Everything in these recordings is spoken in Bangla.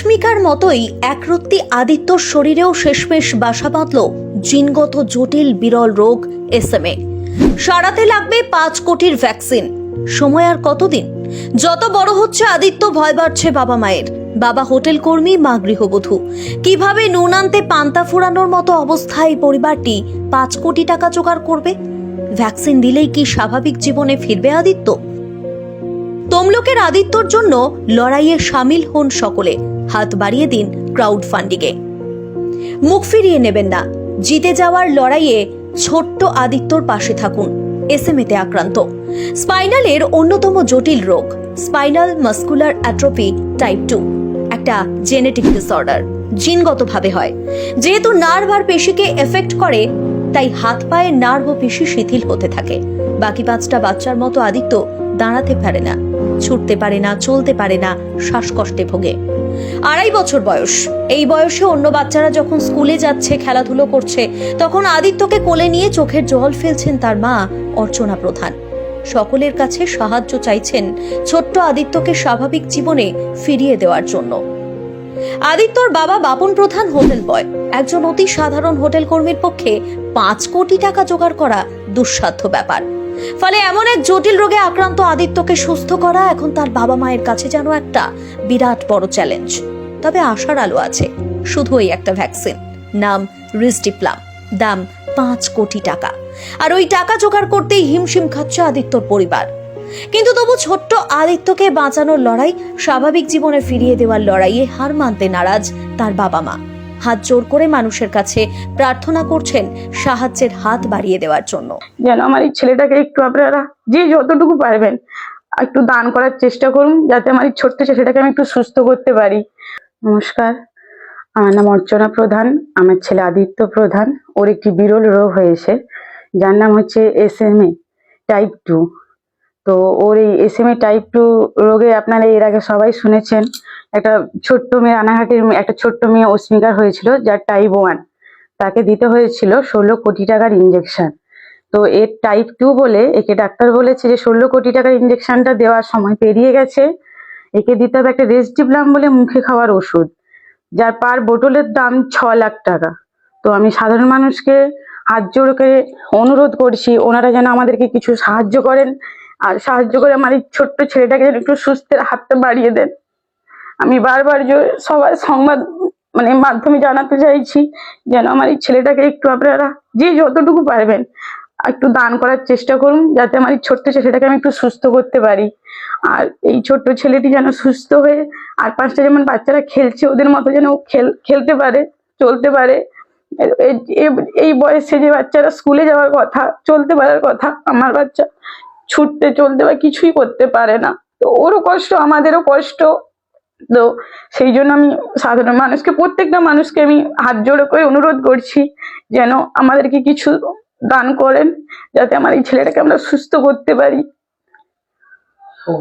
অস্মিকার মতোই একরত্তি আদিত্যর শরীরেও শেষমেশ বাসা বাঁধল জিনগত জটিল বিরল রোগ SMA। সারাতে লাগবে 5 কোটির ভ্যাকসিন। সময় আর কতদিন? যত বড় হচ্ছে আদিত্য, ভয় বাড়ছে বাবা মায়ের। বাবা হোটেল কর্মী, মা গৃহবধূ। কিভাবে নুন আনতে পান্তা ফুরানোর মতো অবস্থায় পরিবারটি 5 কোটি টাকা জোগাড় করবে? ভ্যাকসিন দিলেই কি স্বাভাবিক জীবনে ফিরবে আদিত্য? তমলুকের আদিত্যর জন্য লড়াইয়ে সামিল হন সকলে। হাত বাড়িয়ে দিন ক্রাউড ফান্ডিংয়ে। মুখ ফিরিয়ে নেবেন না। জিতে যাওয়ার লড়াইয়ে ছোট্ট আদিত্যর পাশে থাকুন। SMA-তে আক্রান্ত, স্পাইনালের অন্যতম জটিল রোগ স্পাইনাল মাস্কুলার অ্যাট্রফি টাইপ 2, একটা জেনেটিক ডিসঅর্ডার, জিনগতভাবে হয়। যেহেতু নার্ভ আর পেশিকে এফেক্ট করে, তাই হাত পায়ের নার্ভ ও পেশি শিথিল হতে থাকে। বাকি 5টা বাচ্চার মতো আদিত্য দাঁড়াতে পারে না, ছুটতে পারে না, চলতে পারে না, শ্বাসকষ্টে ভোগে। 2.5 বছর বয়স। এই বয়সে অন্য বাচ্চারা যখন স্কুলে যাচ্ছে, খেলাধুলো করছে, তখন আদিত্যকে কোলে নিয়ে চোখের জল ফেলছেন তার মা অর্চনা প্রধান। সকলের কাছে সাহায্য চাইছেন ছোট্ট আদিত্যকে স্বাভাবিক জীবনে ফিরিয়ে দেওয়ার জন্য। আদিত্যর বাবা বাপন প্রধান হোটেল বয়। একজন অতি সাধারণ হোটেল কর্মীর পক্ষে 5 কোটি টাকা জোগাড় করা দুঃসাধ্য ব্যাপার। ফলে এমন এক জটিল রোগে আক্রান্ত আদিত্যকে সুস্থ করা এখন তার বাবা মায়ের কাছে যেন একটা বিরাট বড় চ্যালেঞ্জ। তবে আশার আলো আছে, শুধু এই একটা ভ্যাকসিন, নাম রিস্টিপ্লাম, দাম 5 কোটি টাকা। আর ওই টাকা জোগাড় করতেই হিমশিম খাচ্ছে আদিত্যর পরিবার। কিন্তু তবু ছোট্ট আদিত্যকে বাঁচানোর লড়াই, স্বাভাবিক জীবনে ফিরিয়ে দেওয়ার লড়াইয়ে হার মানতে নারাজ তার বাবা মা। হাত জোর করে মানুষের কাছে প্রার্থনা করছেন সাহায্যের হাত বাড়িয়ে দেওয়ার জন্য। যেন আমার এই ছেলেটাকে একটু আপনারা যে যতটুকু পারবেন একটু দান করার চেষ্টা করুন, যাতে আমার এই ছোট্ট ছেলেটাকে আমি একটু সুস্থ করতে পারি। নমস্কার, আমার নাম অর্চনা প্রধান। আমার ছেলে আদিত্য প্রধান। ওর একটি বিরল রোগ হয়েছে, যার নাম হচ্ছে SMA টাইপ 2। তো ওর এই SMA টাইপ 2 রোগে আপনারা এর আগে সবাই শুনেছেন, একটা ছোট্ট মেয়ে, রানাঘাটের একটা ছোট্ট মেয়ে অস্মিকার হয়েছিল, যার টাইপ 1। তাকে দিতে হয়েছিল 16 কোটি টাকার ইঞ্জেকশন। তো এর টাইপ 2 বলে একে ডাক্তার বলেছে যে 16 কোটি টাকার ইঞ্জেকশনটা দেওয়ার সময় পেরিয়ে গেছে, একে দিতে হবে একটা রেসডিপ্লাম বলে মুখে খাওয়ার ওষুধ, যার পার বোতলের দাম 6 লাখ টাকা। তো আমি সাধারণ মানুষকে হাত জোড় করে অনুরোধ করছি, ওনারা যেন আমাদেরকে কিছু সাহায্য করেন, আর সাহায্য করে আমার এই ছোট্ট ছেলেটাকে যেন একটু সুস্থের হাতটা বাড়িয়ে দেন। আমি বারবার সবার সংবাদ মাধ্যমে জানাতে চাইছি, যেন আমার এই ছেলেটাকে একটু আপনারা যে যতটুকু পারবেন একটু দান করার চেষ্টা করুন, যাতে আমার এই ছোট্ট ছেলেটাকে আমি একটু সুস্থ করতে পারি। আর এই ছোট্ট ছেলেটি যেন সুস্থ হয়ে আর 5টা যেমন বাচ্চারা খেলছে ওদের মতো যেন খেলতে পারে, চলতে পারে। এই বয়সে যে বাচ্চারা স্কুলে যাওয়ার কথা, চলতে পারার কথা, আমার বাচ্চা ছুটতে চলতে বা কিছুই করতে পারে না। তো ওরও কষ্ট, আমাদেরও কষ্ট। তো সেই জন্য আমি সাধারণ মানুষকে, প্রত্যেকটা মানুষকে আমি হাত জোড় করে অনুরোধ করছি, যেন আমাদেরকে কিছু দান করেন, যাতে আমার এই ছেলেটাকে আমরা সুস্থ করতে পারি।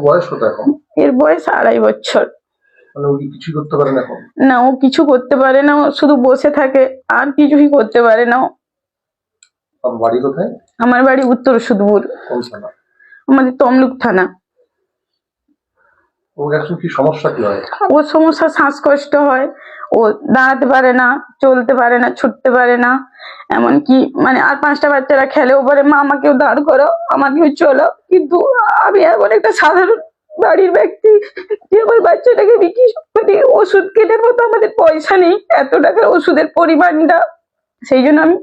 বয়স কত এখন? এর বয়স 2.5 বছর। মানে ও কি কিছু করতে পারে না এখন? না, ও কিছু করতে পারে না, ও শুধু বসে থাকে, আর কিছুই করতে পারে না। আপনার বাড়ি কোথায়? আমার বাড়ি উত্তর সুদপুর। কোন থানা? আমাদের তমলুক থানা। ওর এখন কি সমস্যা কি হয়? ওর সমস্যা শ্বাসকষ্ট হয়, ও দাঁড়াতে পারে না, চলতে পারে না, ছুটতে পারে না। এমনকি আর 5টা বাচ্চারা খেলেও পারে, মা আমাকেও দাঁড় করো, আমাকেও চলো। কিন্তু আমি এমন একটা সাধারণ বাড়ির ব্যক্তি যে আমার বাচ্চাটাকে ওষুধ কেনার মতো আমাদের পয়সা নেই, এত টাকার ওষুধের পরিমাণটা। সেই জন্য আমি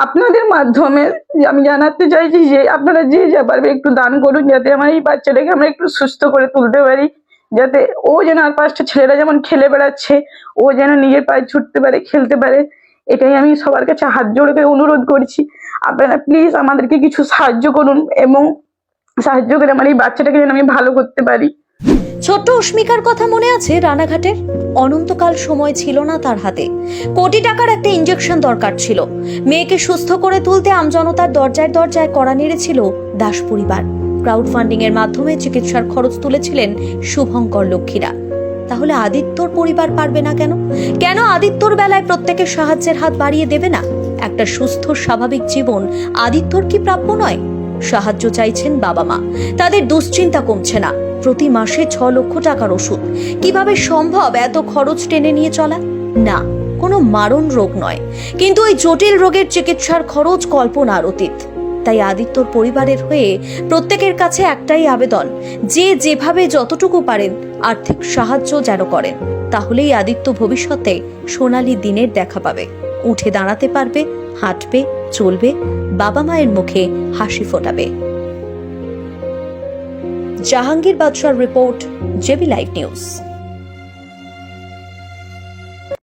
আপনাদের মাধ্যমে আমি জানাতে চাইছি যে আপনারা যে যা পারবে একটু দান করুন, যাতে আমার এই বাচ্চাটাকে আমরা একটু সুস্থ করে তুলতে পারি, যাতে ও যেন আর 5টা ছেলেরা যেমন খেলে বেড়াচ্ছে, ও যেন নিজের পায়ে ছুটতে পারে, খেলতে পারে। এটাই আমি সবার কাছে হাত জোড় করে অনুরোধ করছি, আপনারা প্লিজ আমাদেরকে কিছু সাহায্য করুন, এবং সাহায্য করে আমার এই বাচ্চাটাকে যেন আমি ভালো করতে পারি। ছোট্ট অস্মিকার কথা মনে আছে? রানাঘাটের অনন্তকাল সময় ছিল না তার হাতে। কোটি টাকার একটা ইঞ্জেকশন দরকার ছিল। মেয়েকে সুস্থ করে তুলতে আমজনতার দরজায় দরজায় কড়া নেড়েছিল দাস পরিবার। ক্রাউড ফান্ডিং এর মাধ্যমে চিকিৎসার খরচ তুলেছিলেন শুভঙ্কর লক্ষ্মীরা। তাহলে আদিত্যর পরিবার পারবে না কেন? কেন আদিত্যর বেলায় প্রত্যেকের সাহায্যের হাত বাড়িয়ে দেবে না? একটা সুস্থ স্বাভাবিক জীবন আদিত্যর কি প্রাপ্য নয়? সাহায্য চাইছেন বাবা মা, তাদের দুশ্চিন্তা কমছে না। প্রতি মাসে 6 লক্ষ টাকার ওষুধ। কিভাবে সম্ভব এত খরচ টেনে নিয়ে চলা? না, কোনো মারণ রোগ নয়, কিন্তু এই জটিল রোগের চিকিৎসার খরচ কল্পনার অতীত। তাই আদিত্যর পরিবারের হয়ে প্রত্যেকের কাছে একটাই আবেদন, যে যেভাবে যতটুকু পারেন আর্থিক সাহায্য যেন করেন। তাহলেই আদিত্য ভবিষ্যতে সোনালী দিনের দেখা পাবে, উঠে দাঁড়াতে পারবে, হাঁটবে, চলবে, বাবা মায়ের মুখে হাসি ফোটাবে। জাহাঙ্গীর বাদশার রিপোর্ট, জেবি লাইভ নিউজ।